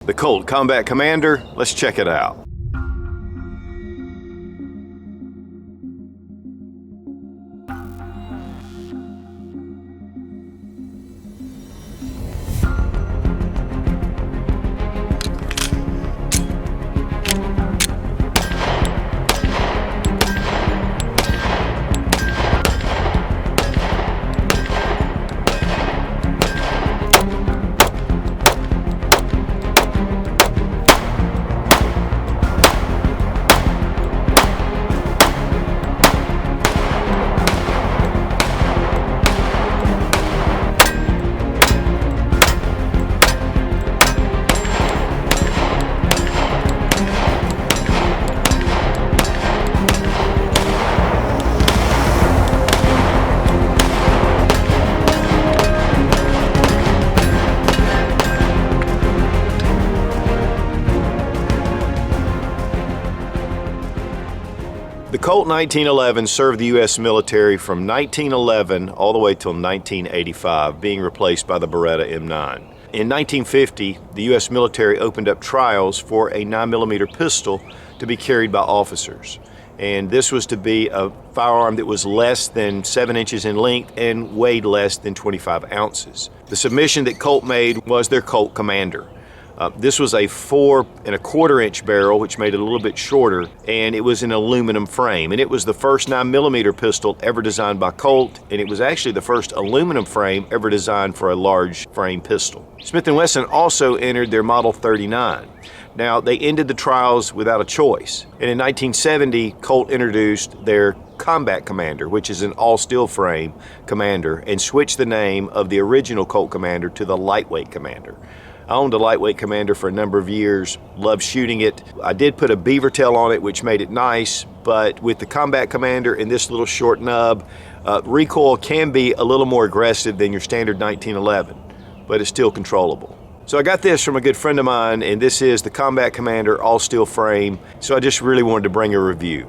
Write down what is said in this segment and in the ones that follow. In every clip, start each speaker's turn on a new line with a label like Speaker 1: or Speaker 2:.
Speaker 1: the Colt Combat Commander. Let's check it out. The Colt 1911 served the U.S. military from 1911 all the way till 1985, being replaced by the Beretta M9. In 1950, the U.S. military opened up trials for a 9mm pistol to be carried by officers. And this was to be a firearm that was less than 7 inches in length and weighed less than 25 ounces. The submission that Colt made was their Colt Commander. This was a 4 1/4 inch barrel, which made it a little bit shorter, and it was an aluminum frame. And it was the first 9mm pistol ever designed by Colt, and it was actually the first aluminum frame ever designed for a large frame pistol. Smith & Wesson also entered their Model 39. Now, they ended the trials without a choice. And in 1970, Colt introduced their Combat Commander, which is an all-steel frame Commander, and switched the name of the original Colt Commander to the Lightweight Commander. I owned a Lightweight Commander for a number of years, loved shooting it. I did put a beaver tail on it, which made it nice, but with the Combat Commander and this little short nub, recoil can be a little more aggressive than your standard 1911, but it's still controllable. So I got this from a good friend of mine, and this is the Combat Commander all-steel frame, so I just really wanted to bring a review.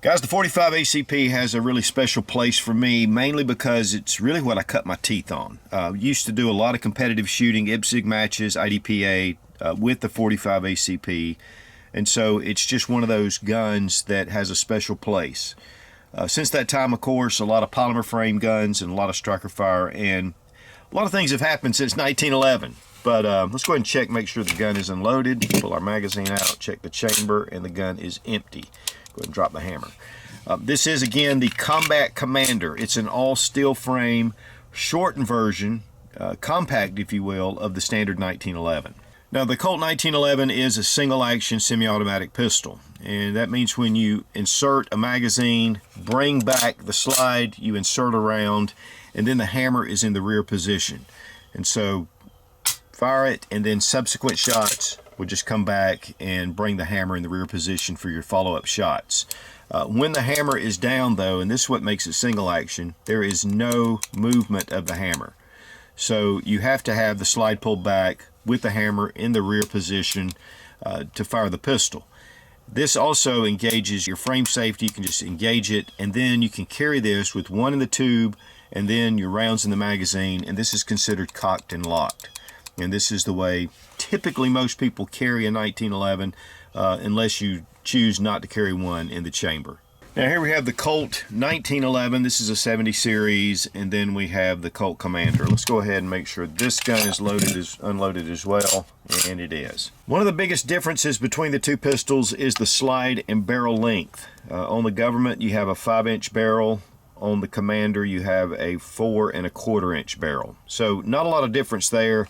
Speaker 1: Guys, the 45 ACP has a really special place for me, mainly because it's really what I cut my teeth on. Used to do a lot of competitive shooting, IPSC matches, IDPA, with the 45 ACP, and so it's just one of those guns that has a special place. Since that time, of course, a lot of polymer frame guns and a lot of striker fire, and a lot of things have happened since 1911. But let's go ahead and check, make sure the gun is unloaded, pull our magazine out, check the chamber, and the gun is empty. Go ahead and drop the hammer. This is, again, the Combat Commander. It's an all-steel frame, shortened version, compact, if you will, of the standard 1911. Now, the Colt 1911 is a single-action semi-automatic pistol, and that means when you insert a magazine, bring back the slide, you insert around, and then the hammer is in the rear position. And so, fire it, and then subsequent shots will just come back and bring the hammer in the rear position for your follow-up shots. When the hammer is down, though, and this is what makes it single action, there is no movement of the hammer. So you have to have the slide pulled back with the hammer in the rear position to fire the pistol. This also engages your frame safety. You can just engage it, and then you can carry this with one in the tube and then your rounds in the magazine, and this is considered cocked and locked. And this is the way typically most people carry a 1911 unless you choose not to carry one in the chamber. Now here we have the Colt 1911. This is a 70 series, and then we have the Colt Commander. Let's go ahead and make sure this gun is unloaded as well, and it is. One of the biggest differences between the two pistols is the slide and barrel length. On the Government, you have a 5-inch barrel. On the Commander, you have a 4 1/4 inch barrel. So not a lot of difference there.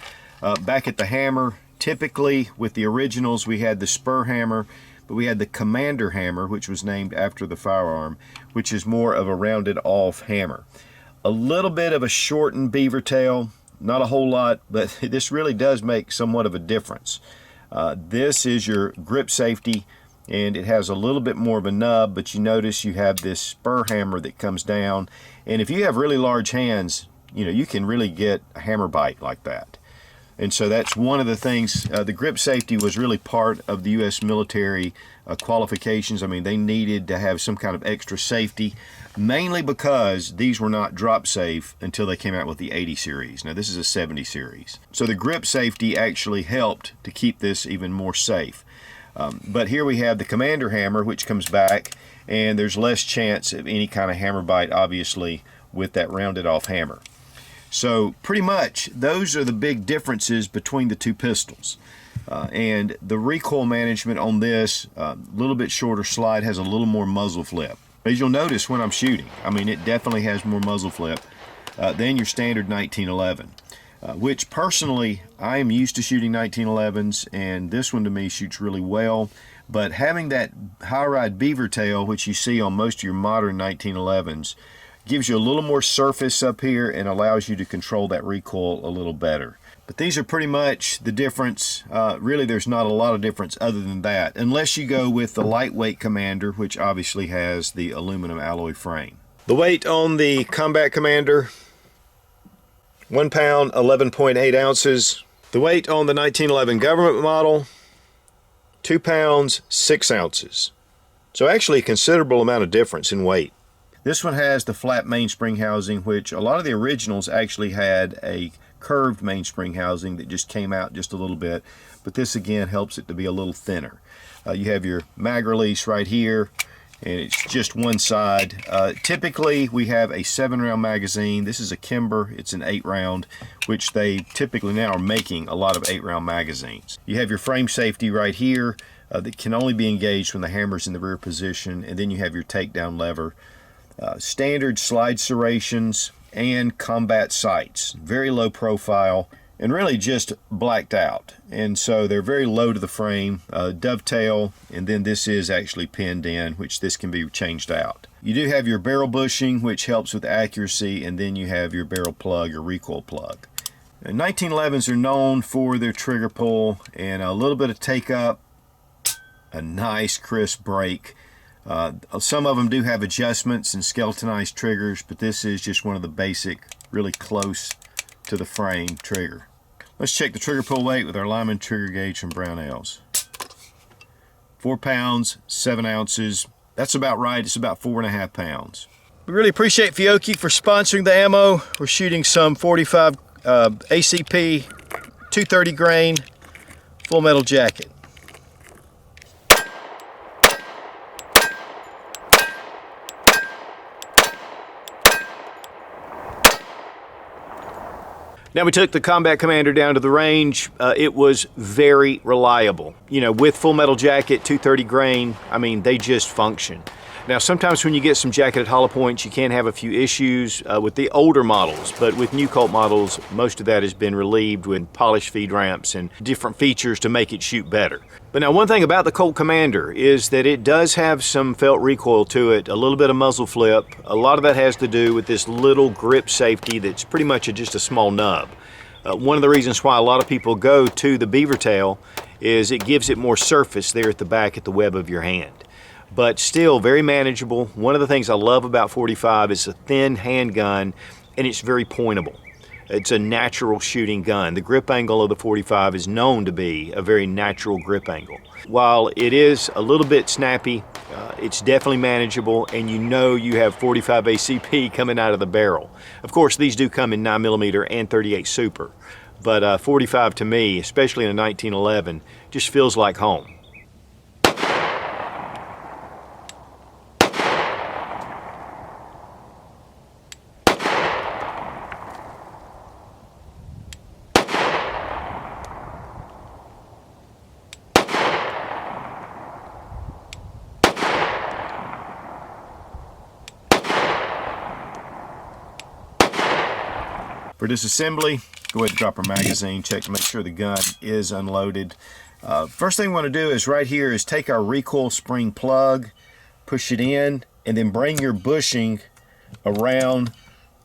Speaker 1: Back at the hammer, typically with the originals, we had the spur hammer, but we had the Commander hammer, which was named after the firearm, which is more of a rounded off hammer. A little bit of a shortened beaver tail, not a whole lot, but this really does make somewhat of a difference. This is your grip safety, and it has a little bit more of a nub, but you notice you have this spur hammer that comes down, and if you have really large hands, you can really get a hammer bite like that. And so that's one of the things. The grip safety was really part of the U.S. military qualifications. I mean, they needed to have some kind of extra safety. mainly because these were not drop safe until they came out with the 80 series. Now this is a 70 series. So the grip safety actually helped to keep this even more safe. But here we have the Commander hammer, which comes back, and there's less chance of any kind of hammer bite, obviously, with that rounded off hammer. So pretty much those are the big differences between the two pistols. And the recoil management on this, a little bit shorter slide, has a little more muzzle flip. As you'll notice when I'm shooting, I mean, it definitely has more muzzle flip than your standard 1911. Which personally, I am used to shooting 1911s, and this one to me shoots really well. But having that high ride beaver tail, which you see on most of your modern 1911s, gives you a little more surface up here and allows you to control that recoil a little better. But these are pretty much the difference. Really, there's not a lot of difference other than that, unless you go with the lightweight Commander, which obviously has the aluminum alloy frame. The weight on the Combat Commander, 1 pound, 11.8 ounces. The weight on the 1911 government model, 2 pounds, 6 ounces. So actually a considerable amount of difference in weight. This one has the flat mainspring housing, which a lot of the originals actually had a curved mainspring housing that just came out just a little bit, but this again helps it to be a little thinner. You have your mag release right here, and it's just one side. Typically we have a 7-round magazine. This is a Kimber, it's an 8-round, which they typically now are making a lot of 8-round magazines. You have your frame safety right here that can only be engaged when the hammer's in the rear position, and then you have your takedown lever. Standard slide serrations and combat sights, very low profile and really just blacked out, and so they're very low to the frame. Dovetail, and then this is actually pinned in, which this can be changed out. You do have your barrel bushing, which helps with accuracy, and then you have your barrel plug or recoil plug. And 1911s are known for their trigger pull and a little bit of take up, a nice crisp break. Some of them do have adjustments and skeletonized triggers, but this is just one of the basic, really close to the frame trigger. Let's check the trigger pull weight with our Lyman trigger gauge from Brownells. 4 pounds, 7 ounces. That's about right. It's about 4.5 pounds. We really appreciate Fiocchi for sponsoring the ammo. We're shooting some 45 ACP 230 grain full metal jacket. Now we took the Combat Commander down to the range. It was very reliable. You know, with full metal jacket, 230 grain, I mean, they just function. Now sometimes when you get some jacketed hollow points, you can have a few issues with the older models, but with new Colt models, most of that has been relieved with polished feed ramps and different features to make it shoot better. But now one thing about the Colt Commander is that it does have some felt recoil to it, a little bit of muzzle flip. A lot of that has to do with this little grip safety that's pretty much just a small nub. One of the reasons why a lot of people go to the beaver tail is it gives it more surface there at the back at the web of your hand. But still very manageable. One of the things I love about 45 is a thin handgun, and it's very pointable. It's a natural shooting gun. The grip angle of the 45 is known to be a very natural grip angle. While it is a little bit snappy, it's definitely manageable, and you know you have 45 ACP coming out of the barrel. Of course, these do come in 9mm and 38 Super, but 45 to me, especially in a 1911, just feels like home. For disassembly, go ahead and drop our magazine, check to make sure the gun is unloaded. First thing we want to do is right here is take our recoil spring plug, push it in, and then bring your bushing around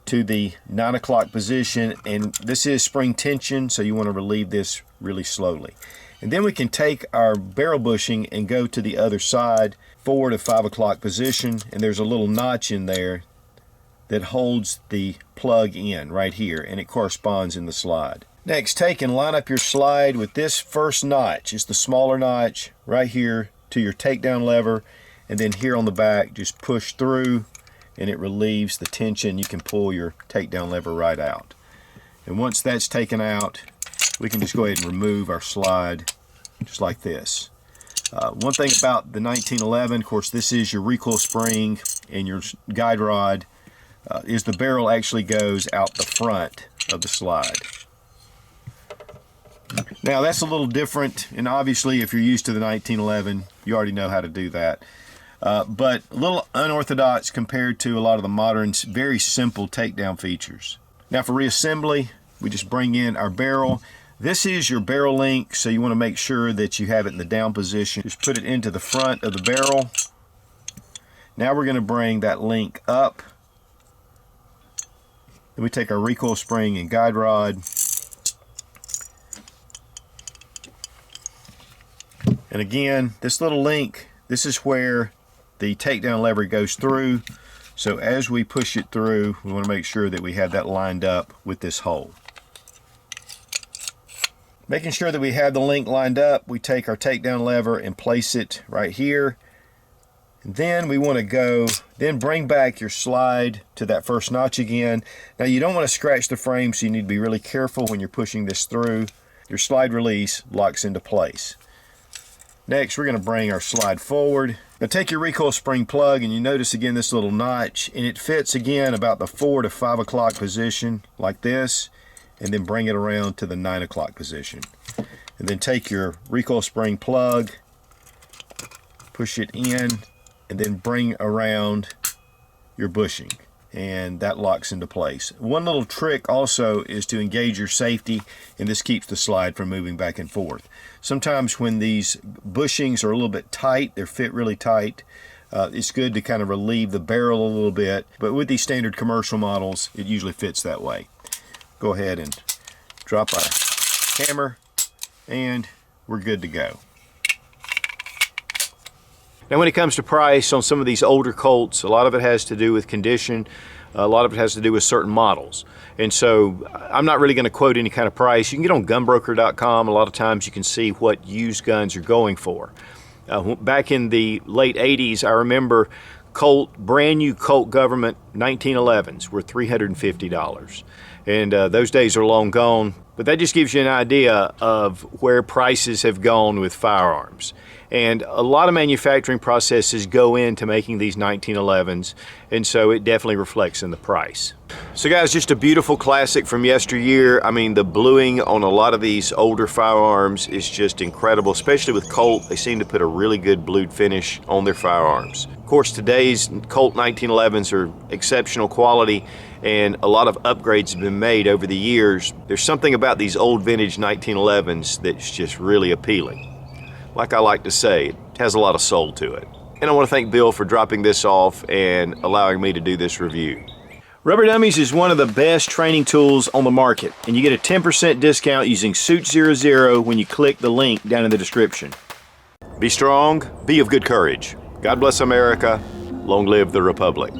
Speaker 1: to the 9 o'clock position. And this is spring tension, so you want to relieve this really slowly. And then we can take our barrel bushing and go to the other side, 4 to 5 o'clock position, and there's a little notch in there that holds the plug in right here, and it corresponds in the slide. Next, take and line up your slide with this first notch. It's the smaller notch right here to your takedown lever, and then here on the back, just push through and it relieves the tension. You can pull your takedown lever right out. And once that's taken out, we can just go ahead and remove our slide just like this. One thing about the 1911, of course, this is your recoil spring and your guide rod, is the barrel actually goes out the front of the slide. Now that's a little different, and obviously if you're used to the 1911, you already know how to do that. But a little unorthodox compared to a lot of the modern, very simple takedown features. Now for reassembly, we just bring in our barrel. This is your barrel link, so you want to make sure that you have it in the down position. Just put it into the front of the barrel. Now we're going to bring that link up. Then we take our recoil spring and guide rod. And again, this little link, this is where the takedown lever goes through. So as we push it through, we want to make sure that we have that lined up with this hole. Making sure that we have the link lined up, we take our takedown lever and place it right here. And then we want to then bring back your slide to that first notch again. Now you don't want to scratch the frame, so you need to be really careful when you're pushing this through. Your slide release locks into place. Next, we're going to bring our slide forward. Now take your recoil spring plug, and you notice again this little notch, and it fits again about the 4 to 5 o'clock position like this, and then bring it around to the 9 o'clock position. And then take your recoil spring plug, push it in, and then bring around your bushing, and that locks into place. One little trick also is to engage your safety, and this keeps the slide from moving back and forth. Sometimes when these bushings are a little bit tight, they're fit really tight, it's good to kind of relieve the barrel a little bit, but with these standard commercial models, it usually fits that way. Go ahead and drop our hammer, and we're good to go. Now when it comes to price on some of these older Colts, a lot of it has to do with condition, a lot of it has to do with certain models. And so I'm not really going to quote any kind of price. You can get on gunbroker.com. A lot of times you can see what used guns are going for. Back in the late 80s, I remember brand new Colt Government 1911s were $350. And those days are long gone. But that just gives you an idea of where prices have gone with firearms. And a lot of manufacturing processes go into making these 1911s, and so it definitely reflects in the price. So guys, just a beautiful classic from yesteryear. I mean, the bluing on a lot of these older firearms is just incredible, especially with Colt. They seem to put a really good blued finish on their firearms. Of course, today's Colt 1911s are exceptional quality, and a lot of upgrades have been made over the years. There's something about these old vintage 1911s that's just really appealing. Like I like to say, it has a lot of soul to it. And I want to thank Bill for dropping this off and allowing me to do this review. Rubber Dummies is one of the best training tools on the market, and you get a 10% discount using Suit00 when you click the link down in the description. Be strong, be of good courage. God bless America. Long live the Republic.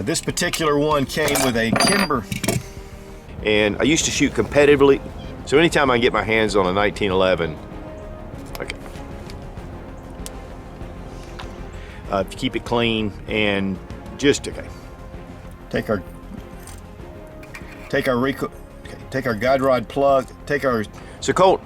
Speaker 1: This particular one came with a Kimber, and I used to shoot competitively, so anytime I get my hands on a 1911, okay, keep it clean and just okay. Take our guide rod plug. So Colt.